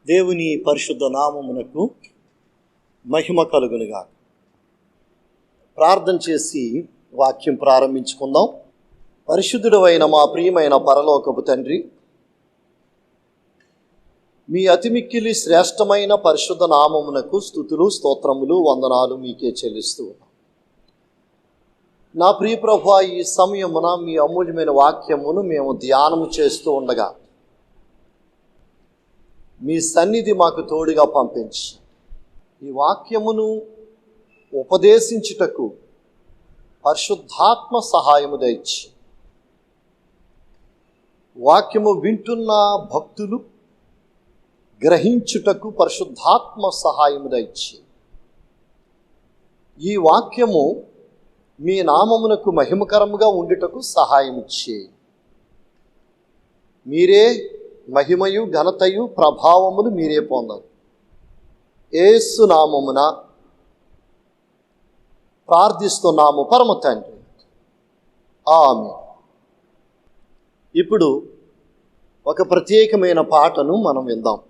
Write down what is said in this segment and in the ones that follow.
దేవుని పరిశుద్ధ నామమునకు మహిమ కలుగునుగా. ప్రార్థన చేసి వాక్యం ప్రారంభించుకుందాం. పరిశుద్ధుడైన మా ప్రియమైన పరలోకపు తండ్రి, మీ అతిమిక్కిలి శ్రేష్టమైన పరిశుద్ధ నామమునకు స్తుతులు, స్తోత్రములు, వందనాలు మీకే చెల్లిస్తూ ఉన్నాం. నా ప్రియ ప్రభువా, ఈ సమయమున మీ అమూల్యమైన వాక్యమును మేము ధ్యానము చేస్తూ ఉండగా మీ సన్నిధి మాకు తోడుగా పంపించి ఈ వాక్యమును ఉపదేశించుటకు పరిశుద్ధాత్మ సహాయము దయచి వాక్యము వింటున్న భక్తులు గ్రహించుటకు పరిశుద్ధాత్మ సహాయము దయచి ఈ వాక్యము మీ నామమునకు మహిమకరముగా ఉండుటకు సహాయం ఇచ్చి మీరే మహిమయు ఘనతయు ప్రభావములు మీరే పొందాలి. యేసు నామమున ప్రార్థిస్తున్నాము పరమ తండ్రి, ఆమేన్. ఇప్పుడు ఒక ప్రత్యేకమైన పాటను మనం విందాం.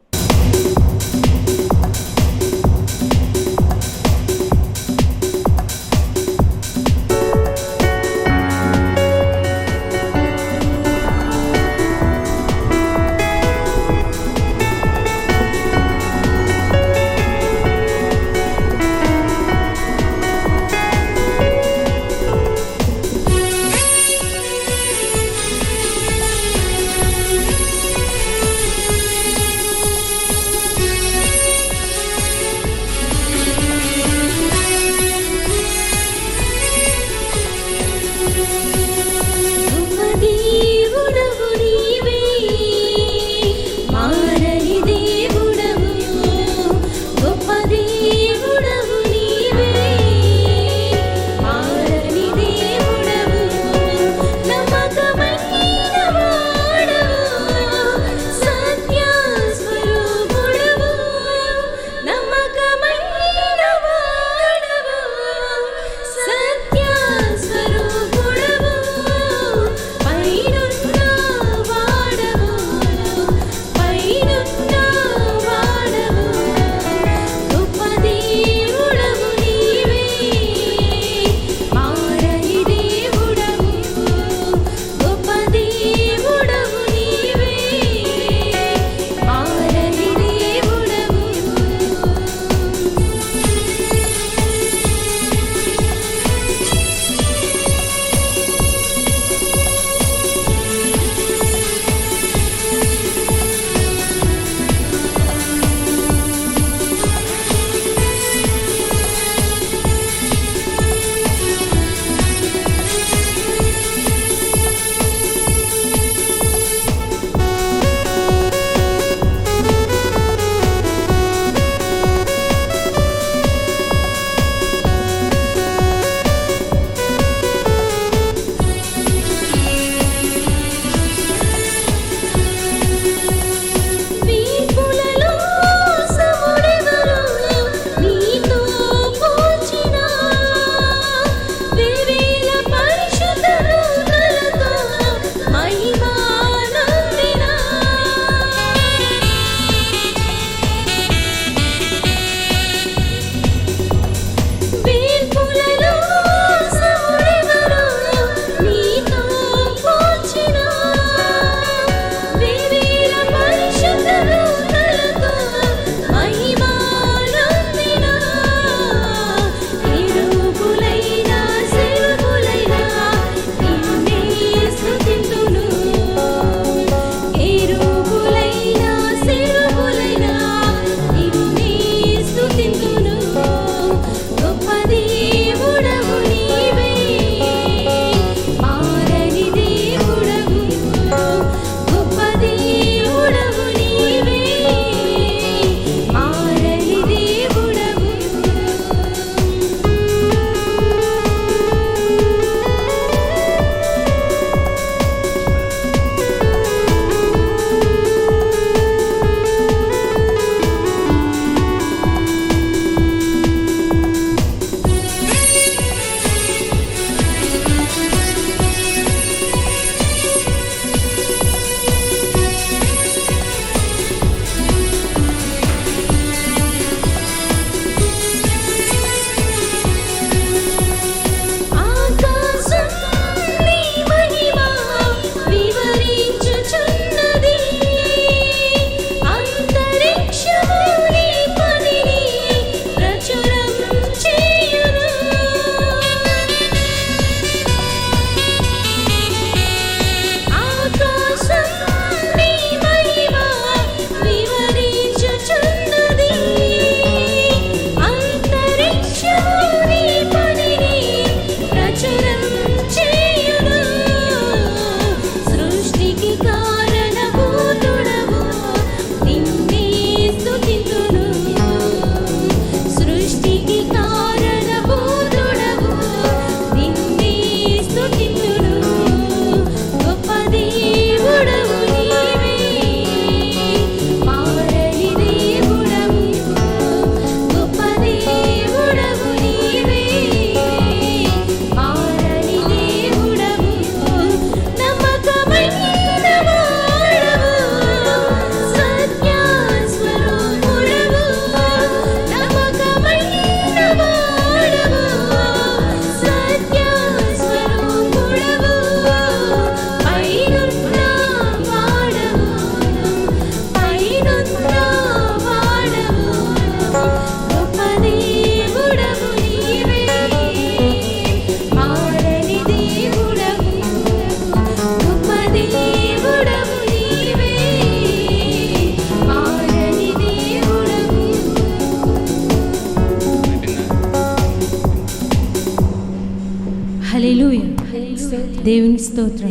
దేవుని స్తోత్రం.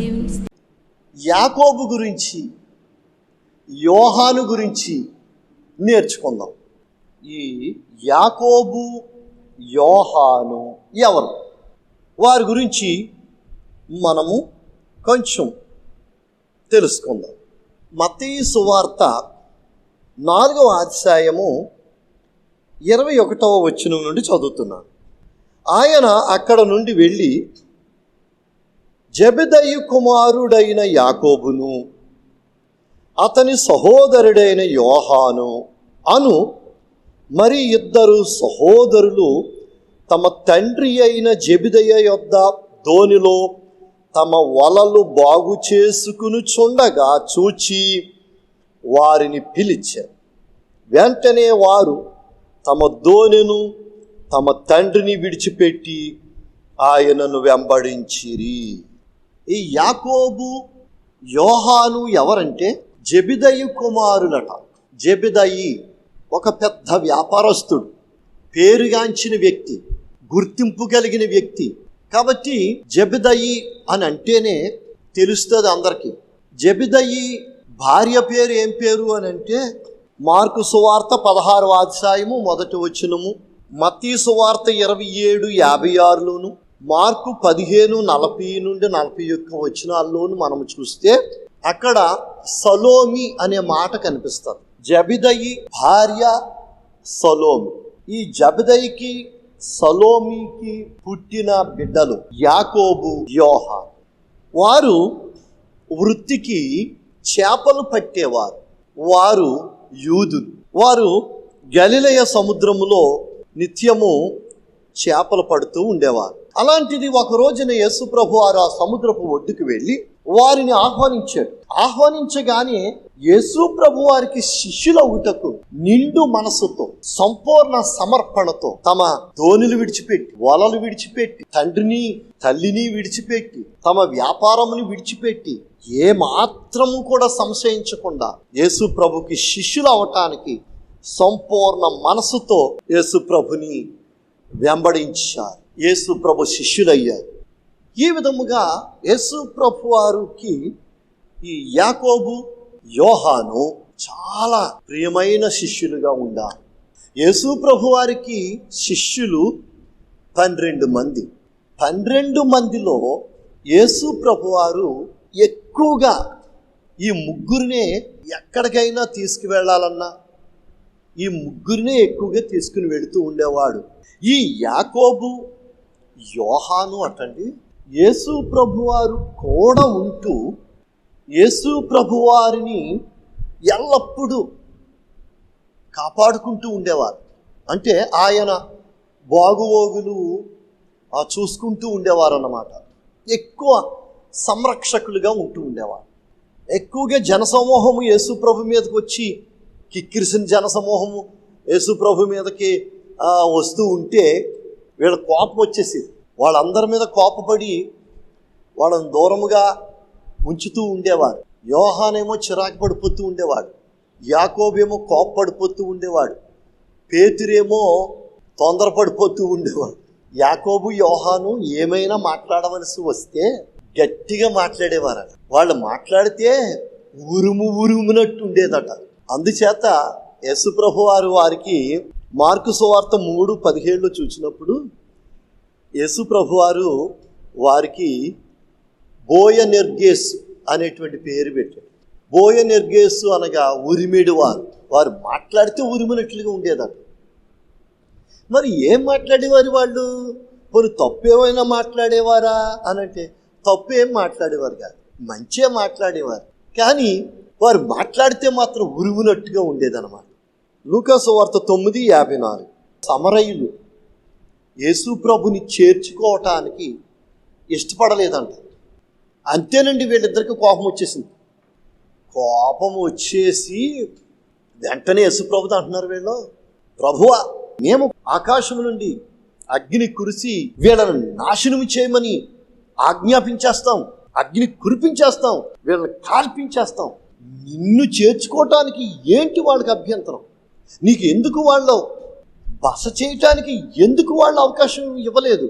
యాకోబు గురించి, యోహాను గురించి నేర్చుకుందాం. ఈ యాకోబు, యోహాను ఎవరు? వారి గురించి మనము కొంచెం తెలుసుకుందాం. మత్తయి సువార్త 4వ అధ్యాయము 21వ వచనం నుండి చదువుతున్నాను. ఆయన అక్కడ నుండి వెళ్ళి జెబెదయి కుమారుడైన యాకోబును, అతని సహోదరుడైన యోహాను అను మరి 2 సహోదరులు తమ తండ్రి అయిన జెబెదయి యొద్ద దోనిలో తమ వలలు బాగు చేసుకునుచుండగా చూచి వారిని పిలిచారు. వెంటనే వారు తమ దోనెను తమ తండ్రిని విడిచిపెట్టి ఆయనను వెంబడించిరి. ఈ యాకోబు, యోహాను ఎవరంటే జెబెదయి కుమారులట. జెబెదయి ఒక పెద్ద వ్యాపారస్తుడు, పేరుగాంచిన వ్యక్తి, గుర్తింపు కలిగిన వ్యక్తి. కాబట్టి జెబెదయి అని అంటేనే తెలుస్తుంది అందరికీ. జెబెదయి భార్య పేరు ఏం పేరు అని అంటే మార్కు సువార్త 16వ అధ్యాయము 1వ వచనము, మత్తయి సువార్త 27:56లోను, మార్కు 15:40 నుండి 41 వచనాల్లోను మనం చూస్తే అక్కడ సలోమి అనే మాట కనిపిస్తుంది. జెబెదయి భార్య సలోమి. ఈ జెబెదయికి సలోమికి పుట్టిన బిడ్డలు యాకోబు, యోహాను. వారు వృత్తికి చేపలు పట్టేవారు. వారు యూదులు. వారు గలిలయ సముద్రములో నిత్యము చేపలు పడుతూ ఉండేవారు. అలాంటిది ఒక రోజున యేసు ప్రభు వారు ఆ సముద్రపు ఒడ్డుకు వెళ్ళి వారిని ఆహ్వానించాడు. ఆహ్వానించగానే యేసు ప్రభు వారికి శిష్యులవుటకు నిండు మనసుతో, సంపూర్ణ సమర్పణతో తమ దోణులు విడిచిపెట్టి, వలలు విడిచిపెట్టి, తండ్రిని తల్లిని విడిచిపెట్టి, తమ వ్యాపారముని విడిచిపెట్టి, ఏ మాత్రము కూడా సంశయించకుండా యేసు ప్రభుకి శిష్యులు అవటానికి సంపూర్ణ మనసుతో యేసు ప్రభుని వెంబడించారు. యేసు ప్రభు శిష్యులయ్యారు. ఈ విధముగా యేసు ప్రభు వారికి ఈ యాకోబు, యోహాను చాలా ప్రియమైన శిష్యులుగా ఉన్నారు. యేసు ప్రభు వారికి శిష్యులు 12 మంది. 12 మందిలో యేసు ప్రభు వారు ఎక్కువగా ఈ ముగ్గురినే ఎక్కడికైనా తీసుకువెళ్ళాలన్నా ఈ ముగ్గురినే ఎక్కువగా తీసుకుని వెళుతూ ఉండేవాడు. ఈ యాకోబు, యోహాను అటండి యేసు ప్రభువారు కూడా ఉంటూ యేసు ప్రభువారిని ఎల్లప్పుడూ కాపాడుకుంటూ ఉండేవారు. అంటే ఆయన బాగువోగులు చూసుకుంటూ ఉండేవారు అన్నమాట. ఎక్కువ సంరక్షకులుగా ఉంటూ ఉండేవారు. ఎక్కువగా జనసమూహము యేసు ప్రభు మీదకి వచ్చి కిక్కిరిసిన జనసమూహము యేసు ప్రభు మీదకి వస్తూ ఉంటే వీళ్ళ కోపం వచ్చేసింది. వాళ్ళందరి మీద కోపపడి వాళ్ళని దూరముగా ఉంచుతూ ఉండేవారు. యోహానేమో చిరాకు పడిపోతూ ఉండేవాడు. యాకోబేమో కోపపడిపోతూ ఉండేవాడు. పేతురేమో తొందరపడిపోతూ ఉండేవాడు. యాకోబు, యోహాను ఏమైనా మాట్లాడవలసి వస్తే గట్టిగా మాట్లాడేవారట. వాళ్ళు మాట్లాడితే ఉరుమునట్టు ఉండేదట. అందుచేత యేసుప్రభు వారికి మార్కు సువార్త 3:17 చూసినప్పుడు యేసుప్రభు వారికి బోయనెర్గేస్ అనేటువంటి పేరు పెట్టాడు. బోయనెర్గేసు అనగా ఉరిమిడి వారు. వారు మాట్లాడితే ఉరిమినట్లుగా ఉండేదట. మరి ఏం మాట్లాడేవారు వాళ్ళు? కొన్ని తప్పేమైనా మాట్లాడేవారా అనంటే తప్పేం మాట్లాడేవారు కాదు, మంచిగా మాట్లాడేవారు. కానీ వారు మాట్లాడితే మాత్రం ఉరుమునట్టుగా ఉండేదన్నమాట. లూకా సువార్త 9:54 సమరయులు యేసు ప్రభుని చేర్చుకోవటానికి ఇష్టపడలేదంట. అంతేనండి, వీళ్ళిద్దరికి కోపం వచ్చేసింది. కోపం వచ్చేసి వెంటనే యేసు ప్రభుతో అంటున్నారు వీళ్ళు, ప్రభువా మేము ఆకాశం నుండి అగ్ని కురిసి వీళ్ళని నాశనం చేయమని ఆజ్ఞాపించేస్తాం, అగ్ని కురిపించేస్తాం, వీళ్ళని కాల్పించేస్తాం. నిన్ను చేర్చుకోవటానికి ఏంటి వాళ్ళకి అభ్యంతరం? నీకు ఎందుకు వాళ్ళు బస చేయటానికి ఎందుకు వాళ్ళు అవకాశం ఇవ్వలేదు?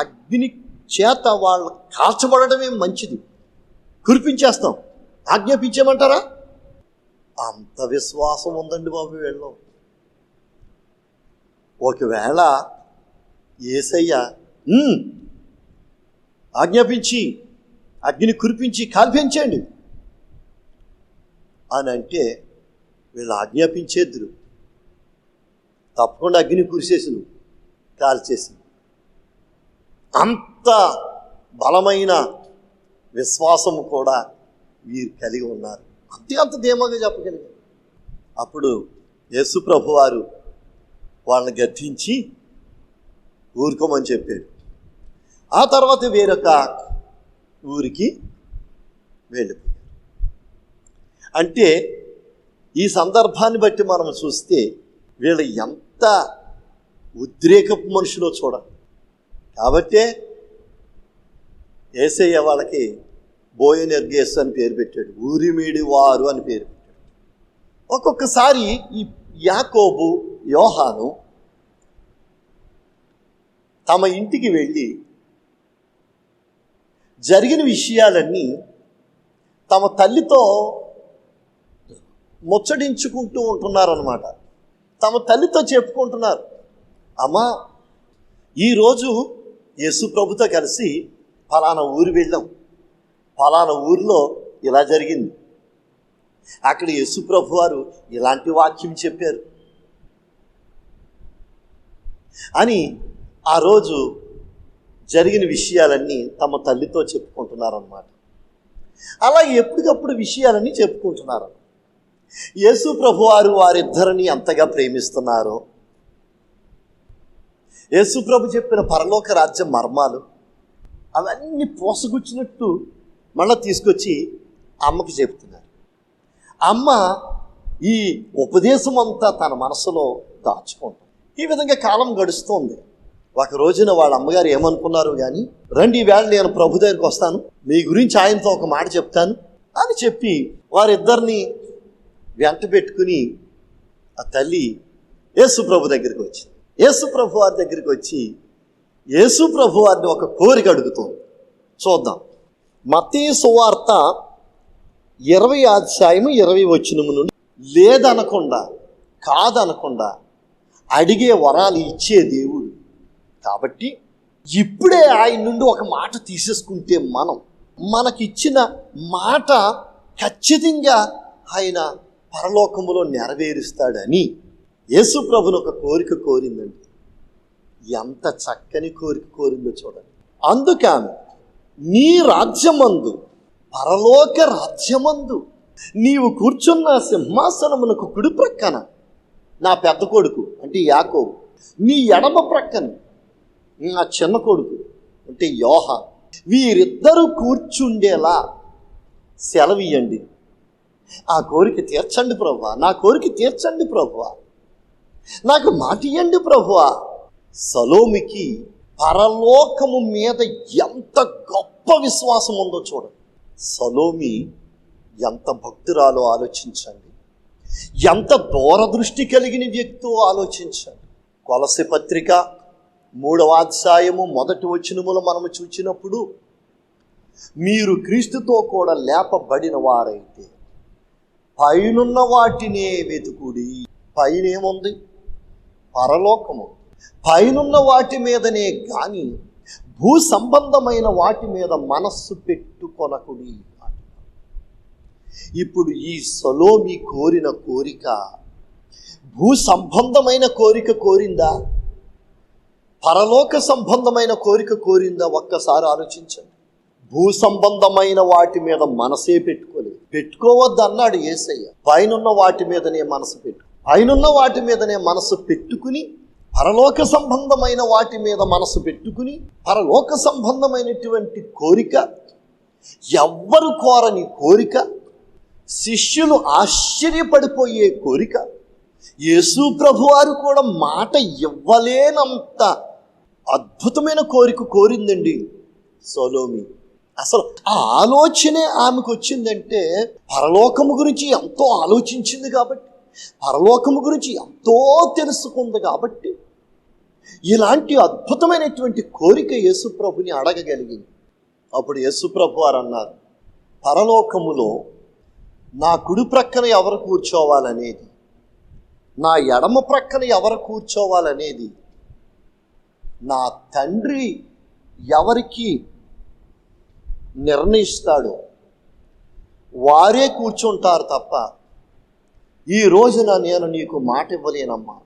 అగ్ని చేత వాళ్ళు కాల్చబడమే మంచిది, కురిపించేస్తాం, ఆజ్ఞాపించేమంటారా? అంత విశ్వాసం ఉందండి బాబు వీళ్ళు. ఒకవేళ యేసయ్య ఆజ్ఞాపించి అగ్ని కురిపించి కాల్పించండి అని అంటే వీళ్ళు ఆజ్ఞాపించేద్దరు, తప్పకుండా అగ్ని కురిసేసి కాల్చేసి. అంత బలమైన విశ్వాసము కూడా వీరు కలిగి ఉన్నారు. అంత ధీమాగా చెప్పగలిగారు. అప్పుడు యేసు ప్రభు వారు వాళ్ళని గద్దించి ఊరుకోమని చెప్పాడు. ఆ తర్వాత వేరొక ఊరికి వెళ్ళిపోయారు. అంటే ఈ సందర్భాన్ని బట్టి మనం చూస్తే వీళ్ళు ఎంత ఉద్రేకపు మనుషులో చూడాలి. కాబట్టే యేసయ్య వాళ్ళకి బోయనెర్గేస్ అని పేరు పెట్టాడు, ఊరిమీడి వారు అని పేరు పెట్టాడు. ఒక్కొక్కసారి ఈ యాకోబు, యోహాను తమ ఇంటికి వెళ్ళి జరిగిన విషయాలన్నీ తమ తల్లితో ముచ్చడించుకుంటూ ఉంటున్నారన్నమాట. తమ తల్లితో చెప్పుకుంటున్నారు, అమ్మా ఈరోజు యేసు ప్రభుతో కలిసి ఫలానా ఊరు వెళ్ళాం, ఫలానా ఊరిలో ఇలా జరిగింది, అక్కడ యేసు ప్రభు వారు ఇలాంటి వాక్యం చెప్పారు అని ఆ రోజు జరిగిన విషయాలన్నీ తమ తల్లితో చెప్పుకుంటున్నారన్నమాట. అలా ఎప్పటికప్పుడు విషయాలన్నీ చెప్పుకుంటున్నారు. యేసు ప్రభు వారు వారిద్దరిని అంతగా ప్రేమిస్తున్నారో, యేసు ప్రభు చెప్పిన పరలోక రాజ్య మర్మాలు అవన్నీ పోసగుచ్చినట్టు మళ్ళీ తీసుకొచ్చి అమ్మకి చెప్తున్నారు. అమ్మ ఈ ఉపదేశం అంతా తన మనసులో దాచుకుంటుంది. ఈ విధంగా కాలం గడుస్తోంది. ఒక రోజున వాళ్ళ అమ్మగారు ఏమనుకున్నారు కానీ, రండి ఈవేళ నేను ప్రభు దగ్గరికి వస్తాను, మీ గురించి ఆయనతో ఒక మాట చెప్తాను అని చెప్పి వారిద్దరిని వెంట పెట్టుకుని ఆ తల్లి యేసు ప్రభు దగ్గరికి వచ్చింది. యేసు ప్రభు వారి దగ్గరికి వచ్చి యేసు ప్రభు వారిని ఒక కోరిక అడుగుతుంది. చూద్దాం. మత్తయి సువార్త 20:20 నుండి లేదనకుండా, కాదనకుండా అడిగే వరాలు ఇచ్చే దేవుడు కాబట్టి ఇప్పుడే ఆయన నుండి ఒక మాట తీసేసుకుంటే మనకిచ్చిన మాట ఖచ్చితంగా ఆయన పరలోకములో నెరవేరుస్తాడని యేసు ప్రభుని ఒక కోరిక కోరిందండి. ఎంత చక్కని కోరిక కోరిందో చూడండి. అందుకని నీ రాజ్యమందు, పరలోక రాజ్యమందు నీవు కూర్చున్న సింహాసనమునకు కుడి ప్రక్కన నా పెద్ద కొడుకు అంటే యాకోబు, నీ ఎడమ ప్రక్కన నా చిన్న కొడుకు అంటే యోహాను, వీరిద్దరూ కూర్చుండేలా సెలవియ్యండి. ఆ కోరిక తీర్చండి ప్రభువా, నా కోరిక తీర్చండి ప్రభువా, నాకు మాట ఇయ్యండి ప్రభువా. సలోమికి పరలోకము మీద ఎంత గొప్ప విశ్వాసం ఉందో చూడండి. సలోమి ఎంత భక్తురాలో ఆలోచించండి, ఎంత దూరదృష్టి కలిగిన వ్యక్తో ఆలోచించండి. కొలస్సీ పత్రిక 3వ అధ్యాయము 1వ వచనములో మనము చూచినప్పుడు, మీరు క్రీస్తుతో కూడా లేపబడిన వారైతే పైనున్న వాటినే వెతుకుడి. పైన ఏముంది? పరలోకము. పైనున్న వాటి మీదనే కానీ భూ సంబంధమైన వాటి మీద మనస్సు పెట్టుకొనకుడి. ఇప్పుడు ఈ సలోమి కోరిన కోరిక భూ సంబంధమైన కోరిక కోరిందా, పరలోక సంబంధమైన కోరిక కోరిందా? ఒక్కసారి ఆలోచించండి. భూ సంబంధమైన వాటి మీద మనసే పెట్టుకోవద్దు అన్నాడు యేసయ్య. పైనున్న వాటి మీదనే మనసు పైనున్న వాటి మీదనే మనసు పెట్టుకుని పరలోక సంబంధమైన వాటి మీద మనసు పెట్టుకుని, పరలోక సంబంధమైనటువంటి కోరిక, ఎవ్వరు కోరని కోరిక, శిష్యులు ఆశ్చర్యపడిపోయే కోరిక, యేసు ప్రభువారు కూడా మాట ఇవ్వలేనంత అద్భుతమైన కోరిక కోరిందండి సొలోమి. అసలు ఆ ఆలోచనే ఆమెకు వచ్చిందంటే పరలోకము గురించి ఎంతో ఆలోచించింది కాబట్టి, పరలోకము గురించి ఎంతో తెలుసుకుంది కాబట్టి, ఇలాంటి అద్భుతమైనటువంటి కోరిక యేసుప్రభుని అడగగలిగింది. అప్పుడు యేసుప్రభు వారు అన్నారు, పరలోకములో నా కుడి ప్రక్కన ఎవరు కూర్చోవాలనేది, నా ఎడమ ప్రక్కన ఎవరు కూర్చోవాలనేది నా తండ్రి ఎవరికి నిర్ణయిస్తాడో వారే కూర్చుంటారు తప్ప ఈ రోజున నేను నీకు మాట ఇవ్వలేనమ్మా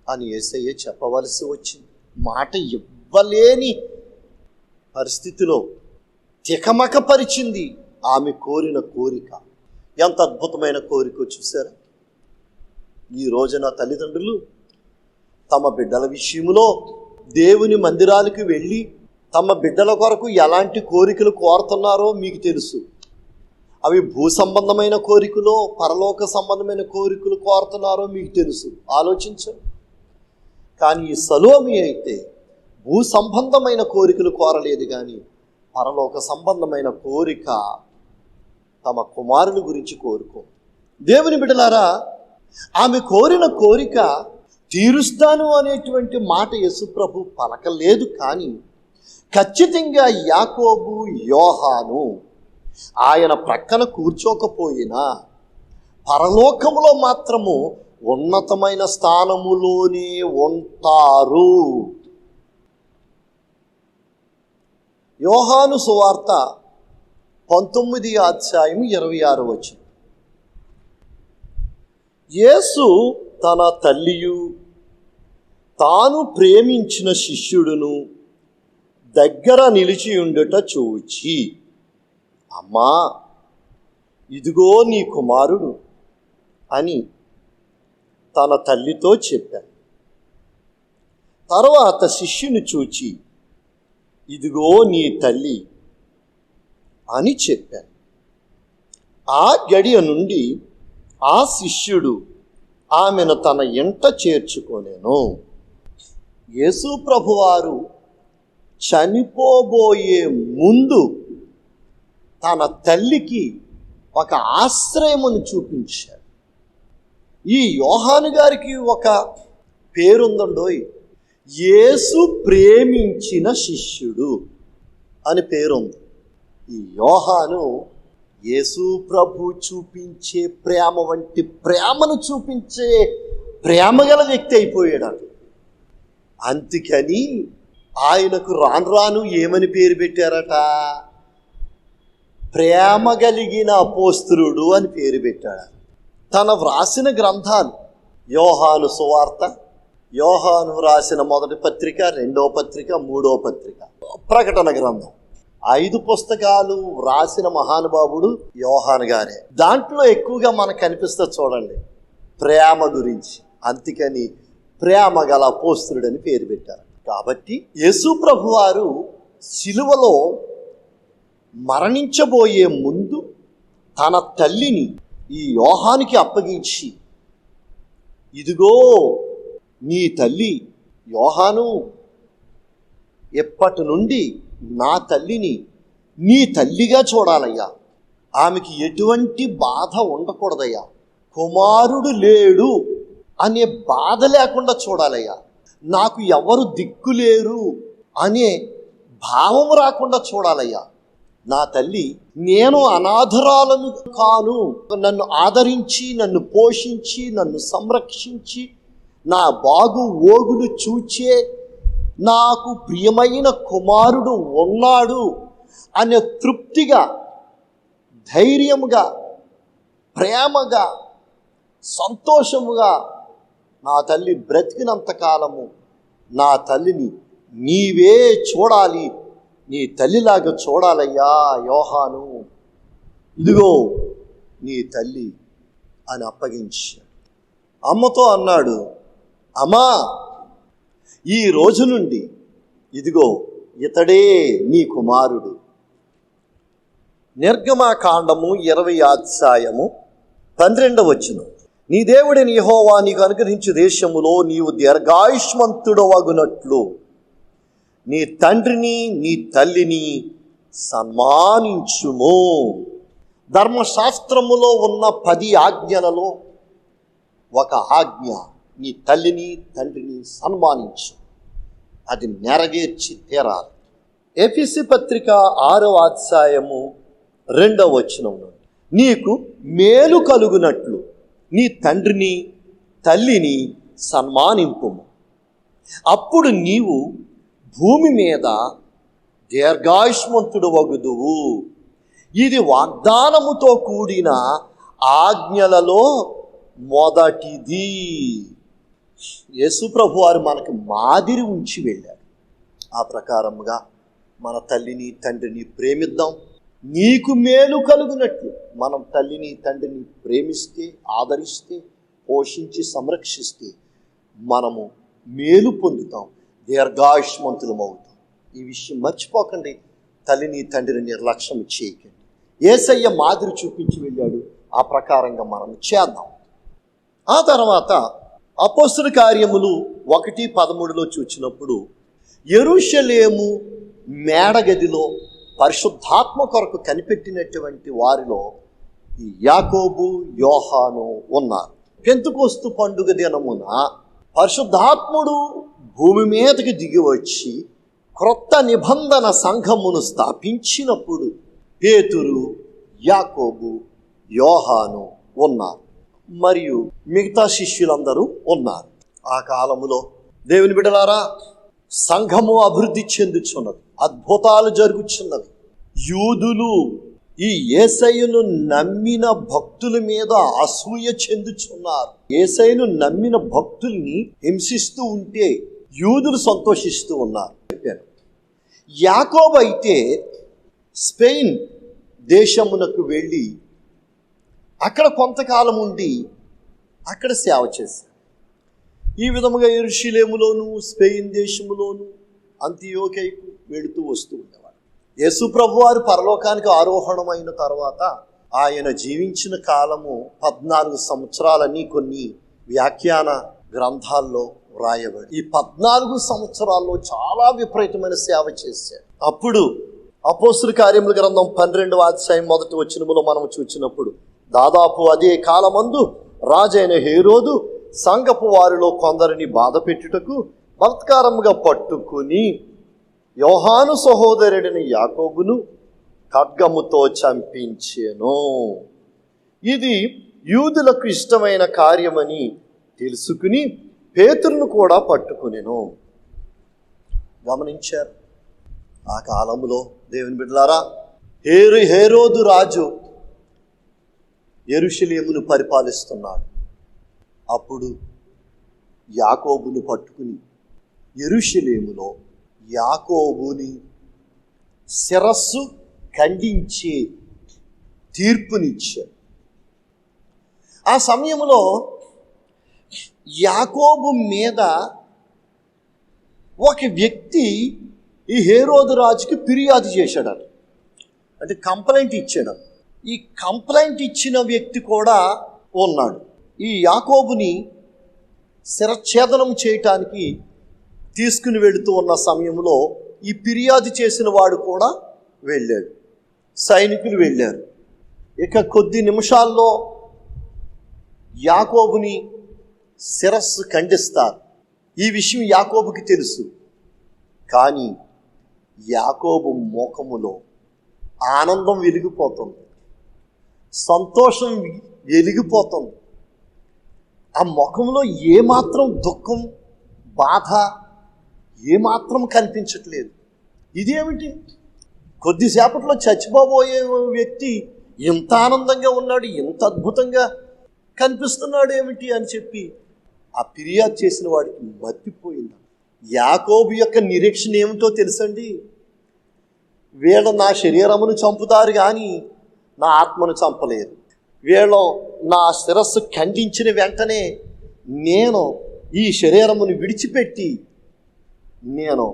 అని యేసయ్య చెప్పవలసి వచ్చింది. మాట ఇవ్వలేని పరిస్థితిలో తికమకపరిచింది ఆమె కోరిన కోరిక. ఎంత అద్భుతమైన కోరిక చూసారా? ఈ రోజున తల్లిదండ్రులు తమ బిడ్డల విషయంలో దేవుని మందిరాలకు వెళ్ళి తమ బిడ్డల కొరకు ఎలాంటి కోరికలు కోరుతున్నారో మీకు తెలుసు. అవి భూ సంబంధమైన కోరికలో పరలోక సంబంధమైన కోరికలు కోరుతున్నారో మీకు తెలుసు. ఆలోచించండి. కానీ ఈ సలోమి అయితే భూ సంబంధమైన కోరికలు కోరలేదు, కానీ పరలోక సంబంధమైన కోరిక తమ కుమారుని గురించి కోరుకో. దేవుని బిడ్డలారా, ఆమె కోరిన కోరిక తీరుస్తాను అనేటువంటి మాట యేసుప్రభు పలకలేదు. కానీ ఖచ్చితంగా యాకోబు, యోహాను ఆయన ప్రక్కన కూర్చోకపోయినా పరలోకములో మాత్రము ఉన్నతమైన స్థానములోనే ఉంటారు. యోహాను సువార్త 19:26 యేసు తన తల్లియు తాను ప్రేమించిన శిష్యుడును దగ్గర నిలిచి ఉండుట చూచి, అమ్మా ఇదిగో నీ కుమారుడు అని తన తల్లితో చెప్పాను. తర్వాత శిష్యుని చూచి, ఇదిగో నీ తల్లి అని చెప్పాను. ఆ గడియ నుండి ఆ శిష్యుడు ఆమెను తన ఇంట చేర్చుకొనెను. యేసు ప్రభువారు చనిపోబోయే ముందు తన తల్లికి ఒక ఆశ్రయమును చూపించాడు. ఈ యోహాను గారికి ఒక పేరుందండోయ్, యేసు ప్రేమించిన శిష్యుడు అని పేరుంది. ఈ యోహాను యేసు ప్రభు చూపించే ప్రేమ వంటి ప్రేమను చూపించే ప్రేమగల వ్యక్తి అయిపోయాడు. అందుకని ఆయనకు రాను రాను ఏమని పేరు పెట్టారట? ప్రేమ కలిగిన అపోస్తలుడు అని పేరు పెట్టాడు. తన వ్రాసిన గ్రంథాలు యోహాను సువార్త, యోహాను రాసిన మొదటి పత్రిక, రెండవ పత్రిక, మూడవ పత్రిక, ప్రకటన గ్రంథం, 5 పుస్తకాలు రాసిన మహానుభావుడు యోహాను గారే. దాంట్లో ఎక్కువగా మనకు కనిపిస్తుంది చూడండి ప్రేమ గురించి. అందుకని ప్రేమ గల అపోస్తలుడు అని పేరు పెట్టారు. కాబట్టి యేసు ప్రభువారు సిలువలో మరణించబోయే ముందు తన తల్లిని ఈ యోహానికి అప్పగించి, ఇదిగో నీ తల్లి యోహాను, ఎప్పటి నుండి నా తల్లిని నీ తల్లిగా చూడాలయ్యా, ఆమెకి ఎటువంటి బాధ ఉండకూడదయ్యా, కుమారుడు లేడు అనే బాధ లేకుండా చూడాలయ్యా, నాకు ఎవరు దిక్కులేరు అనే భావం రాకుండా చూడాలయ్యా. నా తల్లి, నేను అనాథరాలను కాను, నన్ను ఆదరించి, నన్ను పోషించి, నన్ను సంరక్షించి, నా బాగు ఓగులు చూచే నాకు ప్రియమైన కుమారుడు ఉన్నాడు అనే తృప్తిగా, ధైర్యముగా, ప్రేమగా, సంతోషముగా నా తల్లి బ్రతికినంతకాలము నా తల్లిని నీవే చూడాలి, నీ తల్లిలాగా చూడాలయ్యా యోహాను, ఇదిగో నీ తల్లి అని అప్పగించాడు. అమ్మతో అన్నాడు, అమ్మా ఈ రోజు నుండి ఇదిగో ఇతడే నీ కుమారుడు. నిర్గమకాండము 20:12 నీ దేవుడైన యెహోవా నీకు అనుగ్రహించు దేశములో నీవు దీర్ఘాయుష్మంతుడవగునట్లు నీ తండ్రిని నీ తల్లిని సన్మానించుము. ధర్మశాస్త్రములో ఉన్న 10 ఆజ్ఞలలో ఒక ఆజ్ఞ, నీ తల్లిని తండ్రిని సన్మానించు. అది నెరవేర్చి తీరాలి. ఎఫెసీ పత్రిక 6వ అధ్యాయము 2వ వచనం నుండి, నీకు మేలు కలుగునట్లు నీ తండ్రిని తల్లిని సన్మానింపుము, అప్పుడు నీవు భూమి మీద దీర్ఘాయుష్మంతుడు వగుదువు. ఇది వాగ్దానముతో కూడిన ఆజ్ఞలలో మొదటిది. యేసు ప్రభు వారు మనకు మాదిరి ఉంచి వెళ్ళారు. ఆ ప్రకారముగా మన తల్లిని తండ్రిని ప్రేమిద్దాం. నీకు మేలు కలుగునట్లు మనం తల్లిని తండ్రిని ప్రేమిస్తే, ఆదరిస్తే, పోషించి సంరక్షిస్తే మనము మేలు పొందుతాం, దీర్ఘాయుష్మంతులం అవుతాం. ఈ విషయం మర్చిపోకండి. తల్లిని తండ్రిని నిర్లక్ష్యం చేయకండి. యేసయ్య మాదిరి చూపించి వెళ్ళాడు. ఆ ప్రకారంగా మనం చేద్దాం. ఆ తర్వాత అపోస్తలుల కార్యములు 1:13 చూచినప్పుడు, యెరూషలేము మేడగదిలో పరిశుద్ధాత్మ కొరకు కనిపెట్టినటువంటి వారిలో ఈ యాకోబు, యోహాను ఉన్నారు. పెంతెకొస్తు పండుగ దినమున పరిశుద్ధాత్ముడు భూమి మీదకి దిగి వచ్చి క్రొత్త నిబంధన సంఘమును స్థాపించినప్పుడు పేతురు, యాకోబు, యోహాను ఉన్నారు. మరియు మిగతా శిష్యులందరూ ఉన్నారు. ఆ కాలములో దేవుని బిడ్డలారా, సంఘము అభివృద్ధి చెందుచున్నది, అద్భుతాలు జరుగుచున్నవి. యూదులు ఈ యేసయ్యను నమ్మిన భక్తుల మీద అసూయ చెందుచున్నారు. యేసయ్యను నమ్మిన భక్తుల్ని హింసిస్తూ ఉంటే యూదులు సంతోషిస్తూ ఉన్నారు. యాకోబు అయితే స్పెయిన్ దేశమునకు వెళ్ళి అక్కడ కొంతకాలం ఉండి అక్కడ సేవ చేశారు. ఈ విధముగా యెరూషలేములోను, స్పెయిన్ దేశములోను, అంతియోకైకు వెళుతూ వస్తూ ఉండేవాడు. యేసు ప్రభు వారు పరలోకానికి ఆరోహణమైన తర్వాత ఆయన జీవించిన కాలము 14 సంవత్సరాలని కొన్ని వ్యాఖ్యాన గ్రంథాల్లో వ్రాయబడి, ఈ 14 సంవత్సరాల్లో చాలా విపరీతమైన సేవ చేశారు. అప్పుడు అపోస్తలుల కార్యముల గ్రంథం 12వ అధ్యాయం 1వ వచనములో మనం చూచినప్పుడు, దాదాపు అదే కాలమందు రాజైన హేరోదు సంఘపు వారిలో కొందరిని బాధ పెట్టుటకు బలాత్కారముగా పట్టుకుని యోహాను సహోదరుడిని యాకోబును ఖడ్గముతో చంపించెను. ఇది యూదులకు ఇష్టమైన కార్యమని తెలుసుకుని పేతురును కూడా పట్టుకునెను. గమనించారు? ఆ కాలములో దేవుని బిడ్డలారా, హేరోదు రాజు యెరూషలేమును పరిపాలిస్తున్నాడు. అప్పుడు యాకోబును పట్టుకుని యెరూషలేములో యాకోబుని శిరస్సు ఖండించి తీర్పునిచ్చాడు. ఆ సమయంలో యాకోబు మీద ఒక వ్యక్తి ఈ హేరోదు రాజుకి ఫిర్యాదు చేశాడు, అంటే కంప్లైంట్ ఇచ్చాడు. ఈ కంప్లైంట్ ఇచ్చిన వ్యక్తి కూడా ఉన్నాడు. ఈ యాకోబుని శిరఛేదనం చేయటానికి తీసుకుని వెళుతూ ఉన్న సమయంలో ఈ ఫిర్యాదు చేసిన వాడు కూడా వెళ్ళాడు. సైనికులు వెళ్ళారు. ఇక కొద్ది నిమిషాల్లో యాకోబుని శిరస్సు ఖండిస్తారు. ఈ విషయం యాకోబుకి తెలుసు. కానీ యాకోబు ముఖములో ఆనందం వెలిగిపోతుంది, సంతోషం వెలిగిపోతుంది. ఆ ముఖంలో ఏమాత్రం దుఃఖం, బాధ ఏమాత్రం కనిపించట్లేదు. ఇదేమిటి? కొద్దిసేపట్లో చచ్చిపోబోయే వ్యక్తి ఇంత ఆనందంగా ఉన్నాడు, ఇంత అద్భుతంగా కనిపిస్తున్నాడు ఏమిటి అని చెప్పి ఆ ఫిర్యాదు చేసిన వాడికి మతిపోయింది. యాకోబు యొక్క నిరీక్షణ ఏమిటో తెలుసండి? వీళ్ళు నా శరీరమును చంపుతారు కానీ నా ఆత్మను చంపలేరు. వీళ్ళు నా శిరస్సు ఖండించిన వెంటనే నేను ఈ శరీరమును విడిచిపెట్టి నేను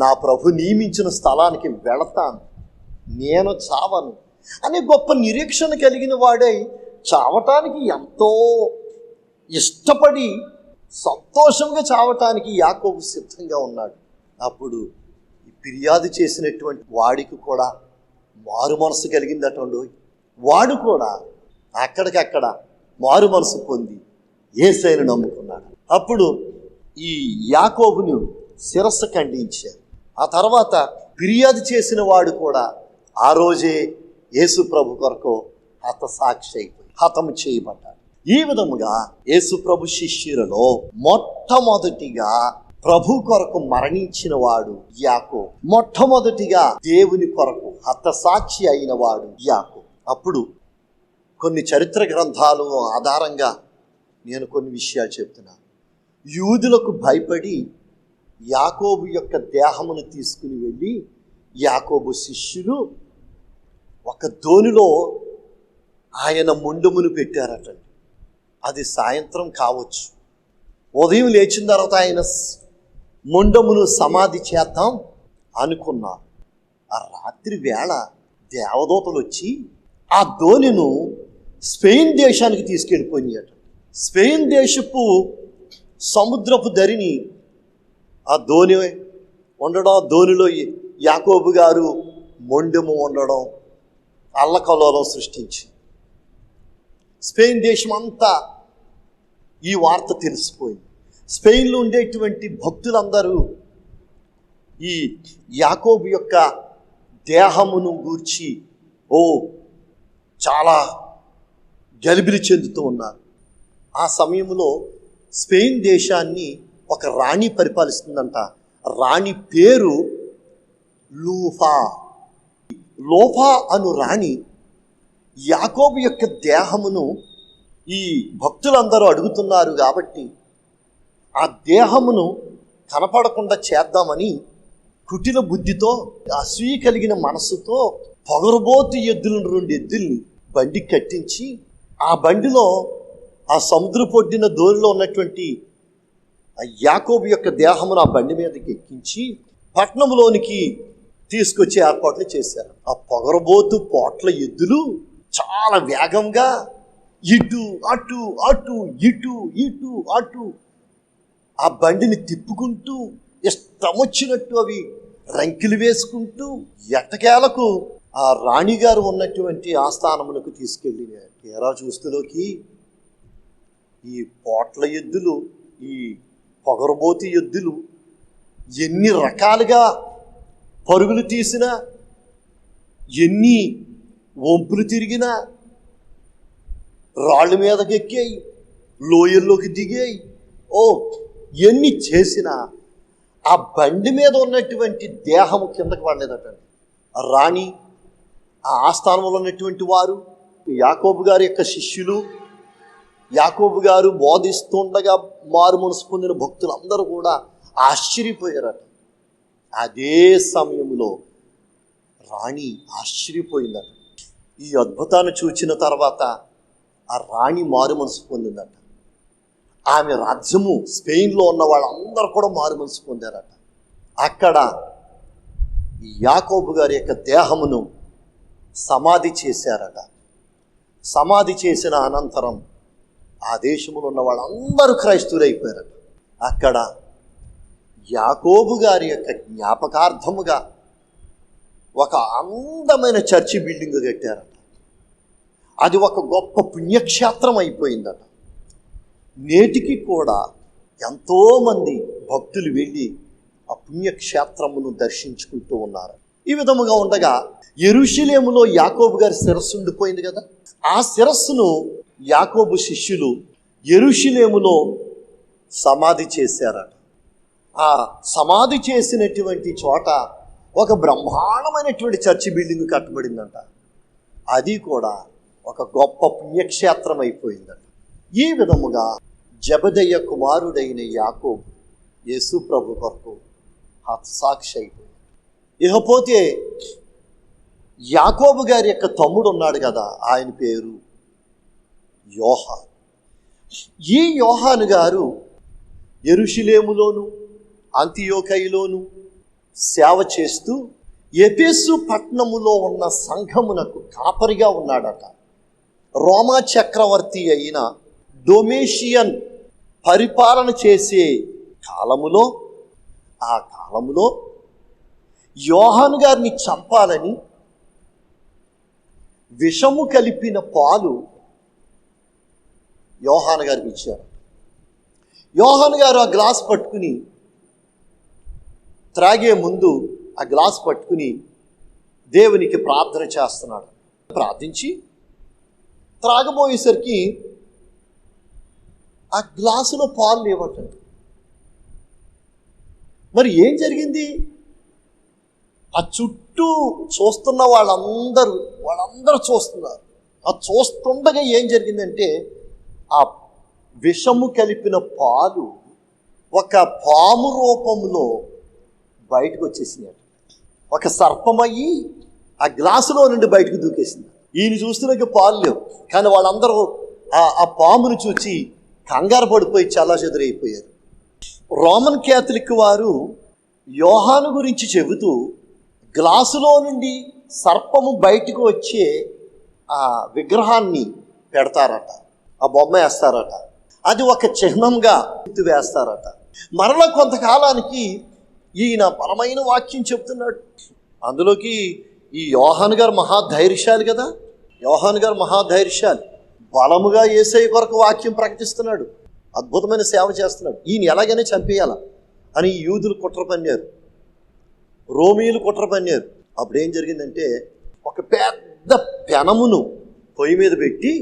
నా ప్రభు నియమించిన స్థలానికి వెళతాను, నేను చావను అనే గొప్ప నిరీక్షణ కలిగిన వాడై చావటానికి ఎంతో ఇష్టపడి సంతోషంగా చావటానికి యాకోబు సిద్ధంగా ఉన్నాడు. అప్పుడు ఈ ఫిర్యాదు చేసినటువంటి వాడికి కూడా మారు మనసు కలిగిందటండు. వాడు కూడా అక్కడికక్కడ మారు మనసు పొంది యేసయ్యను నమ్ముకున్నాడు. అప్పుడు ఈ యాకోబును శిరస్సు ఖండించారు. ఆ తర్వాత ఫిర్యాదు చేసిన వాడు కూడా ఆ రోజే యేసు ప్రభు కొరకు హతసాక్షి అయిపోయి హతము చేయబడ్డాడు. ఈ విధముగా యేసు ప్రభు శిష్యులలో మొట్టమొదటిగా ప్రభు కొరకు మరణించిన వాడు యాకోబు. మొట్టమొదటిగా దేవుని కొరకు హతసాక్షి అయిన వాడు యాకోబు. అప్పుడు కొన్ని చరిత్ర గ్రంథాలు ఆధారంగా నేను కొన్ని విషయాలు చెప్తున్నాను. యూదులకు భయపడి యాకోబు యొక్క దేహమును తీసుకుని వెళ్ళి యాకోబు శిష్యులు ఒక దోణిలో ఆయన ముండమును పెట్టారటండి. అది సాయంత్రం కావచ్చు. ఉదయం లేచిన తర్వాత ఆయన ముండమును సమాధి చేద్దాం అనుకున్నారు. ఆ రాత్రి వేళ దేవదూతలు వచ్చి ఆ దోణిను స్పెయిన్ దేశానికి తీసుకెళ్ళిపోయినాయట. స్పెయిన్ దేశపు సముద్రపు దరిని ఆ దోణి ఉండడం, దోణిలో యాకోబు గారు మొండెము ఉండడం అల్లకల్లోలం సృష్టించి స్పెయిన్ దేశం అంతా ఈ వార్త తెలిసిపోయింది. స్పెయిన్లో ఉండేటువంటి భక్తులందరూ ఈ యాకోబు యొక్క దేహమును గూర్చి చాలా గలిబిలి చెందుతూ ఉన్నారు. ఆ సమయంలో స్పెయిన్ దేశాన్ని ఒక రాణి పరిపాలిస్తుందంట. రాణి పేరు లూఫా. లోఫా అను రాణి యాకోబు యొక్క దేహమును ఈ భక్తులందరూ అడుగుతున్నారు కాబట్టి ఆ దేహమును కనపడకుండా చేద్దామని కుటిల బుద్ధితో, అసూయ కలిగిన మనస్సుతో పొగరబోతు ఎద్దులను 2 ఎద్దుల్ని బండి కట్టించి ఆ బండిలో ఆ సముద్రపొడ్డిన దోణిలో ఉన్నటువంటి యాకోబు యొక్క దేహమును ఆ బండి మీదకి ఎక్కించి పట్నంలోనికి తీసుకొచ్చే ఏర్పాట్లు చేశారు. ఆ పొగరబోతు పోట్ల ఎద్దులు చాలా వేగంగా ఇటు అటు అటు ఇటు ఇటు అటు ఆ బండిని తిప్పుకుంటూ ఇష్టం వచ్చినట్టు అవి రంకిలు వేసుకుంటూ ఎట్టకేలకు ఆ రాణిగారు ఉన్నటువంటి ఆస్థానములకు తీసుకెళ్ళి తీరా చూస్తులోకి ఈ పోట్ల ఎద్దులు, ఈ పొగరబోతి ఎద్దులు ఎన్ని రకాలుగా పరుగులు తీసినా, ఎన్ని వంపులు తిరిగినా, రాళ్ళ మీదకి ఎక్కాయి, లోయల్లోకి దిగాయి, ఎన్ని చేసినా ఆ బండి మీద ఉన్నటువంటి దేహము కిందకి పడలేదటండి. రాణి, ఆ ఆస్థానంలో ఉన్నటువంటి వారు, యాకోబు గారి యొక్క శిష్యులు, యాకోబు గారు బోధిస్తుండగా మారు మనసు పొందిన భక్తులందరూ కూడా ఆశ్చర్యపోయారట. అదే సమయంలో రాణి ఆశ్చర్యపోయిందట. ఈ అద్భుతాన్ని చూచిన తర్వాత ఆ రాణి మారు మనసు పొందిందట. ఆమె రాజ్యము స్పెయిన్లో ఉన్న వాళ్ళందరూ కూడా మారు మనసు పొందారట. అక్కడ యాకోబు గారి యొక్క దేహమును సమాధి చేశారట. సమాధి చేసిన అనంతరం ఆ దేశంలో ఉన్న వాళ్ళందరూ క్రైస్తవులైపోయారట. అక్కడ యాకోబు గారి యొక్క జ్ఞాపకార్థముగా ఒక అందమైన చర్చి బిల్డింగ్ కట్టారట. అది ఒక గొప్ప పుణ్యక్షేత్రం అయిపోయిందట. నేటికి కూడా ఎంతోమంది భక్తులు వెళ్ళి ఆ పుణ్యక్షేత్రమును దర్శించుకుంటూ ఉన్నారు. ఈ విధముగా ఉండగా యెరూషలేములో యాకోబు గారి శిరస్సు ఉండిపోయింది కదా. ఆ శిరస్సును యాకోబు శిష్యులు యెరూషలేములో సమాధి చేశారట. ఆ సమాధి చేసినటువంటి చోట ఒక బ్రహ్మాండమైనటువంటి చర్చి బిల్డింగ్ కట్టబడిందంట. అది కూడా ఒక గొప్ప పుణ్యక్షేత్రం అయిపోయిందంట. ఈ విధముగా జెబెదయి కుమారుడైన యాకోబు యేసు ప్రభు కొరకు హతసాక్షి అయిపోయింది. ఇకపోతే యాకోబు గారి యొక్క తమ్ముడు ఉన్నాడు కదా, ఆయన పేరు యోహాను. ఈ యోహాను గారు యెరూషలేములోను అంతియోకయలోను సేవ చేస్తూ ఎఫెసు పట్టణములో ఉన్న సంఘమునకు కాపరిగా ఉన్నాడట. రోమా చక్రవర్తి అయిన డొమేషియన్ పరిపాలన చేసే కాలములో, ఆ కాలములో యోహాను గారిని చంపాలని విషము కలిపిన పాలు యోహాను గారికి ఇచ్చారు. యోహాను గారు ఆ గ్లాస్ పట్టుకుని త్రాగే ముందు ఆ గ్లాస్ పట్టుకుని దేవునికి ప్రార్థన చేస్తున్నాడు. ప్రార్థించి త్రాగబోయేసరికి ఆ గ్లాసులో పాలు లేవట. మరి ఏం జరిగింది? ఆ చుట్టూ చూస్తున్న వాళ్ళందరూ చూస్తున్నారు. ఆ చూస్తుండగా ఏం జరిగిందంటే ఆ విషము కలిపిన పాలు ఒక పాము రూపంలో బయటకు వచ్చేసినాయి. ఒక సర్పమయ్యి ఆ గ్లాసులో నుండి బయటకు దూకేసింది. ఈయన చూస్తున్నకి పాలు లేవు, కానీ వాళ్ళందరూ ఆ పామును చూచి కంగారు పడిపోయి చెల్లాచెదురైపోయారు. రోమన్ క్యాథలిక్ వారు యోహాను గురించి చెబుతూ గ్లాసులో నుండి సర్పము బయటకు వచ్చే ఆ విగ్రహాన్ని పెడతారట, ఆ బొమ్మ వేస్తారట. అది ఒక చిహ్నంగా వేస్తారట. మరలా కొంతకాలానికి ఈయన బలమైన వాక్యం చెప్తున్నాడు. అందులోకి ఈ యోహాను గారు మహాధైర్యశాలి కదా. యోహాను గారు మహాధైర్యశాలి, బలముగా యేసయ్య కొరకు వాక్యం ప్రకటిస్తున్నాడు, అద్భుతమైన సేవ చేస్తున్నాడు. ఈయన ఎలాగైనా చంపేయాల అని యూదులు కుట్ర పన్నారు, రోమీయులు కుట్ర పన్నారు. అప్పుడు ఏం జరిగిందంటే ఒక పెద్ద పెనమును పొయ్యి మీద పెట్టి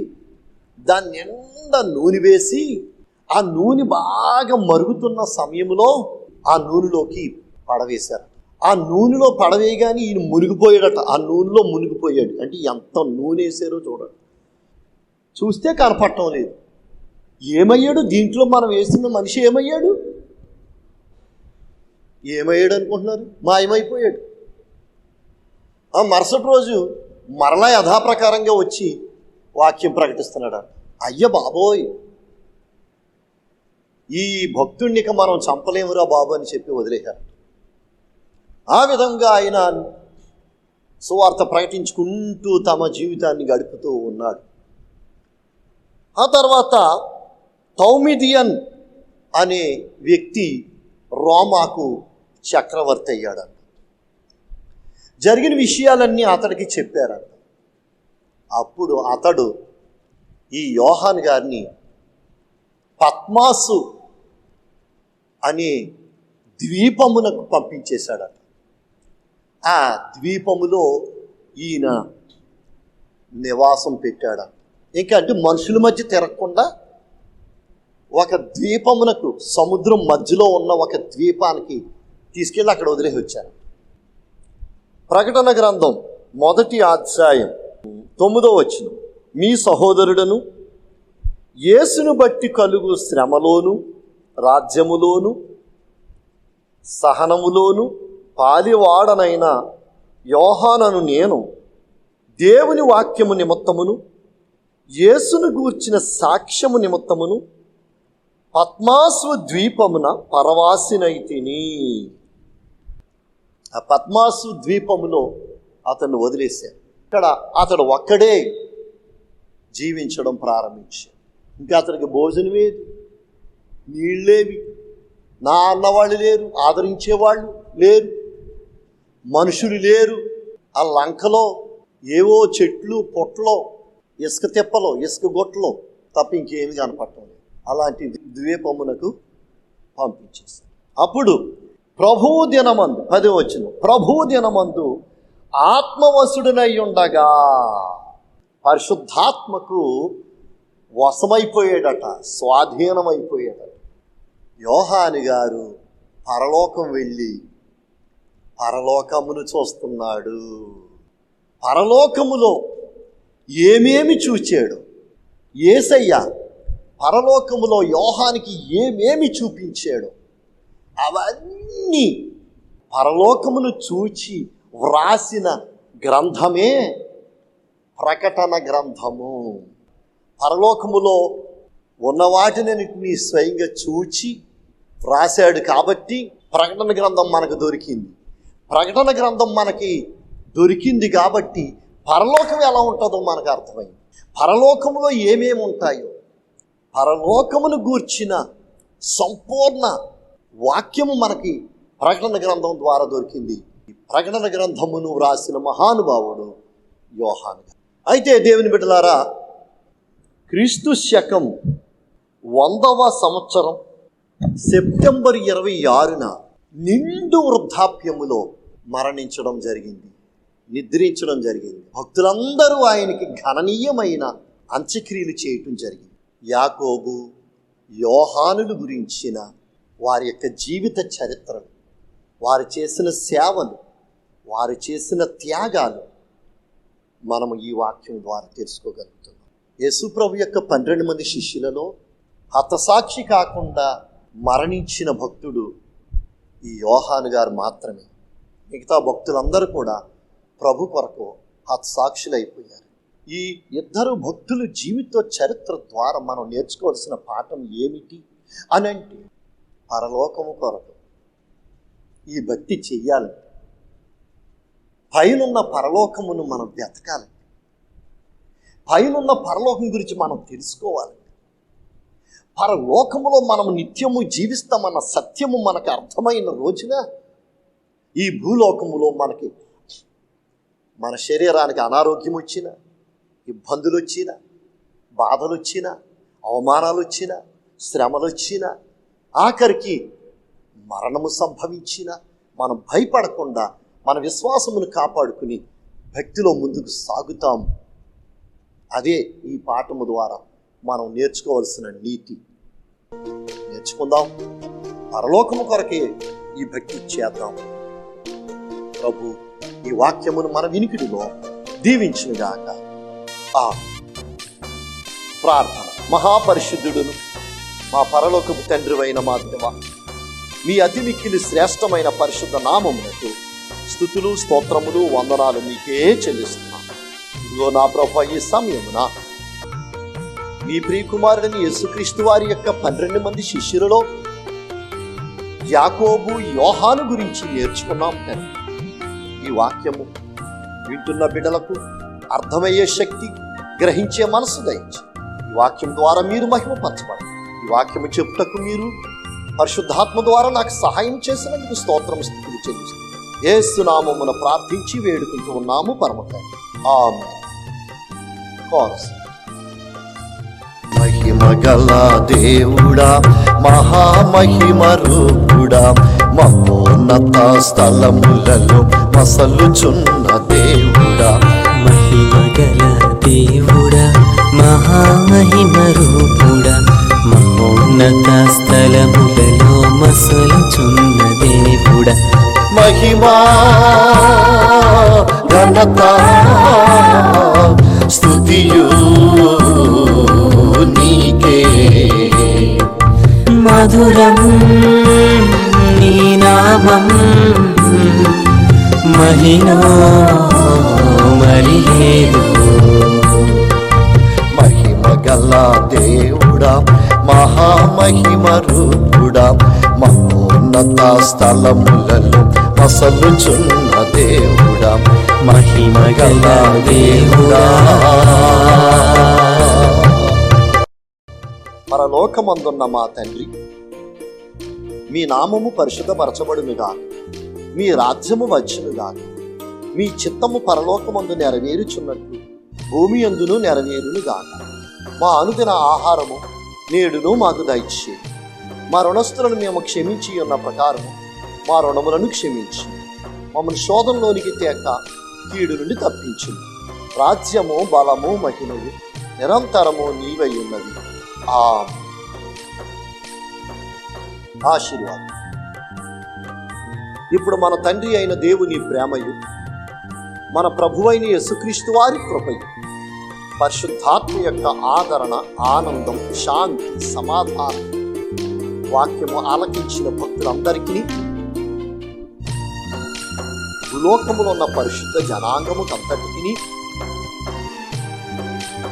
దాని నిండా నూనె వేసి ఆ నూనె బాగా మరుగుతున్న సమయంలో ఆ నూనెలోకి పడవేశారు. ఆ నూనెలో పడవేయగానే ఈయన మునిగిపోయాడట. ఆ నూనెలో మునిగిపోయాడు. అంటే ఎంత నూనె వేసారో చూడండి. చూస్తే కనపడటం లేదు. ఏమయ్యాడు? దీంట్లో మనం వేసిన మనిషి ఏమయ్యాడు అనుకుంటున్నారు? మాయమైపోయాడు. ఆ మరుసటి రోజు మరలా యథాప్రకారంగా వచ్చి వాక్యం ప్రకటిస్తున్నాడు. అయ్య బాబోయ్, ఈ భక్తుడిని ఇక మనం చంపలేమురా బాబు అని చెప్పి వదిలేశారు. ఆ విధంగా ఆయన సువార్త ప్రకటించుకుంటూ తమ జీవితాన్ని గడుపుతూ ఉన్నాడు. ఆ తర్వాత తౌమిదియన్ అనే వ్యక్తి రోమాకు చక్రవర్తి అయ్యాడంట. జరిగిన విషయాలన్నీ అతడికి చెప్పారంట. అప్పుడు అతడు ఈ యోహాను గారిని పద్మాసు అనే ద్వీపమునకు పంపించేశాడట. ఆ ద్వీపములో ఈయన నివాసం పెట్టాడట. ఇంకా అంటే మనుషుల మధ్య తిరగకుండా ఒక ద్వీపమునకు, సముద్రం మధ్యలో ఉన్న ఒక ద్వీపానికి తీసుకెళ్ళి అక్కడ వదిలేసి వచ్చారు. ప్రకటన గ్రంథం 1వ అధ్యాయం 9వ వచనం, మీ సహోదరుడను యేసును బట్టి కలుగు శ్రమలోను రాజ్యములోను సహనములోను పాలివాడనైన యోహానను నేను దేవుని వాక్యము నిమిత్తమును యేసును గూర్చిన సాక్ష్యము నిమిత్తమును పద్మాసు ద్వీపమున పరవాసినైతిని. ఆ పద్మాసు ద్వీపములో అతన్ని వదిలేశారు. ఇక్కడ అతడు ఒక్కడే జీవించడం ప్రారంభించాడు. ఇంకా అతనికి భోజనమేది, నీళ్ళేవి, నా అన్నవాళ్ళు లేరు, ఆదరించేవాళ్ళు లేరు, మనుషులు లేరు. ఆ లంకలో ఏవో చెట్లు పొట్లో ఇసుక తిప్పలో ఇసుక గొట్టలో తప్ప ఇంకేమి కనపడటం లేదు. అలాంటి ద్వీపమునకు పంపించేశారు. అప్పుడు ప్రభువు దినమందు 10వ వచనం, ప్రభువు దినమందు ఆత్మవశుడనై ఉండగా పరిశుద్ధాత్మకు వశమైపోయాడట, స్వాధీనమైపోయాడట. యోహాను గారు పరలోకం వెళ్ళి పరలోకమును చూస్తున్నాడు. పరలోకములో ఏమేమి చూచాడు యేసయ్య, పరలోకములో యోహానికి ఏమేమి చూపించాడు అవన్నీ పరలోకమును చూచి వ్రాసిన గ్రంథమే ప్రకటన గ్రంథము. పరలోకములో ఉన్న వాటిని స్వయంగా చూచి వ్రాసాడు కాబట్టి ప్రకటన గ్రంథం మనకు దొరికింది. ప్రకటన గ్రంథం మనకి దొరికింది కాబట్టి పరలోకం ఎలా ఉంటుందో మనకు అర్థమైంది. పరలోకములో ఏమేమి ఉంటాయో, పరలోకమును గూర్చిన సంపూర్ణ వాక్యము మనకి ప్రకటన గ్రంథం ద్వారా దొరికింది. ఈ ప్రకటన గ్రంథమును వ్రాసిన మహానుభావుడు యోహాను. అయితే దేవుని బిడ్డలారా, క్రీస్తు శకం 100వ సంవత్సరం సెప్టెంబర్ 26న నిండు వృద్ధాప్యములో మరణించడం జరిగింది, నిద్రించడం జరిగింది. భక్తులందరూ ఆయనకి గణనీయమైన అంత్యక్రియలు చేయటం జరిగింది. యాకోబు, యోహానుల గురించిన వారి యొక్క జీవిత చరిత్రలు, వారు చేసిన సేవలు, వారు చేసిన త్యాగాలు మనము ఈ వాక్యం ద్వారా తెలుసుకోగలుగుతున్నాం. యేసుప్రభు యొక్క 12 మంది శిష్యులలో హతసాక్షి కాకుండా మరణించిన భక్తుడు ఈ యోహాను గారు మాత్రమే. మిగతా భక్తులందరూ కూడా ప్రభు కొరకు హతసాక్షులైపోయారు. ఈ ఇద్దరు భక్తుల జీవిత చరిత్ర ద్వారా మనం నేర్చుకోవాల్సిన పాఠం ఏమిటి అని అంటే, పరలోకము కొరకు ఈ భక్తి చెయ్యాలంటే, పైనున్న పరలోకమును మనం వెతకాలి, పైనున్న పరలోకం గురించి మనం తెలుసుకోవాలి. పరలోకములో మనము నిత్యము జీవిస్తామన్న సత్యము మనకు అర్థమైన రోజున ఈ భూలోకములో మనకి మన శరీరానికి అనారోగ్యం వచ్చినా, ఇబ్బందులు వచ్చినా, బాధలు వచ్చినా, అవమానాలు వచ్చినా, శ్రమలు వచ్చినా, ఆఖరికి మరణము సంభవించినా మనం భయపడకుండా మన విశ్వాసమును కాపాడుకుని భక్తిలో ముందుకు సాగుతాము. అదే ఈ పాఠము ద్వారా మనం నేర్చుకోవాల్సిన నీతి. నేర్చుకుందాం, పరలోకము కొరకే ఈ భక్తి చేద్దాం. ప్రభు ఈ వాక్యమును మన వినికిడిలో దీవించునుగాక. ప్రార్థన. మహాపరిశుద్ధుడును మా పరలోకపు తండ్రివైన మా దేవా, మీ అతి మిక్కిలి శ్రేష్టమైన పరిశుద్ధ నామమునకు స్తుతులు, స్తోత్రములు, వందనాలు మీకే చెల్లిస్తున్నాం. ఇదిగో నా ప్రభు, ఈ సమయమున మీ ప్రియకుమారుడిని యేసుక్రీస్తు వారి యొక్క 12 మంది శిష్యులలో యాకోబు, యోహాను గురించి నేర్చుకున్నాం. ఈ వాక్యము వింటున్న బిడ్డలకు అర్థమయ్యే శక్తి, గ్రహించే మనసు దయచి ఈ వాక్యం ద్వారా మీరు మహిమపరచబడి, ఈ వాక్యము చెప్పుటకు మీరు పరిశుద్ధాత్మ ద్వారా నాకు సహాయం చేసినందుకు స్తోత్రం, స్తుతులు చెల్లిస్తున్నాను. యేసు నామమున ప్రార్థించి వేడుకుంటూ ఉన్నాము పరమ తండ్రి. ఆమేన్. కోరస్. మహిమగల దేవుడా, మహామహిమ రూపుడా, మహోన్నత స్థలములలో మసలుచున్న దేవుడా, మహిమగల దేవుడా, మహామహిమ రూపుడా, మహోన్నత స్థలములలో మసలుచున్న దేవుడా, మహిమా ఘనత స్తుతియు నీకే, మధురం నీ నామం, మహిమో మరిలేదు. మహిమగల దేవుడా, మహామహిమ రూపుడా, మహోన్నత స్థలములలో మసలుచున్న దేవుడా, మహిమగల దేవుడా. పరలోకమందున్న మా తండ్రి, మీ నామము పరిశుద్ధపరచబడునుగా, మీ రాజ్యము వచ్చునుగా, మీ చిత్తము పరలోకమందు నెరవేరుచున్నట్లు భూమి యందును నెరవేరునుగా. మా అనుదిన ఆహారము నేడును మాకు దయచేయి. మా రుణస్థులను మేము క్షమించి ఉన్న ప్రకారము మా రుణములను క్షమించి మమ్మల్ని శోధంలోనికి తేక కీడు నుండి తప్పించు. రాజ్యము, బలము, మహిమలు నిరంతరము నీవై ఉన్నది. ఆశీర్వాదం. ఇప్పుడు మన తండ్రి అయిన దేవుని ప్రేమయు, మన ప్రభువైన యేసుక్రీస్తు వారి కృపయు, పరిశుద్ధాత్మ యొక్క ఆదరణ, ఆనందం, శాంతి, సమాధానం వాక్యము ఆలకించిన భక్తులందరికీ, భూలోకములో ఉన్న పరిశుద్ధ జనాంగముకంతటికి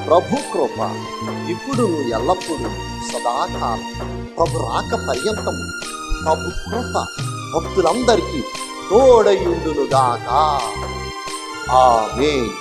ప్రభు కృప ఇప్పుడు ఎల్లప్పుడూ సదాకాలం, ప్రభు రాక పర్యంతము ప్రభు కృప భక్తులందరికీ తోడయుండునుగాక. ఆమేన్.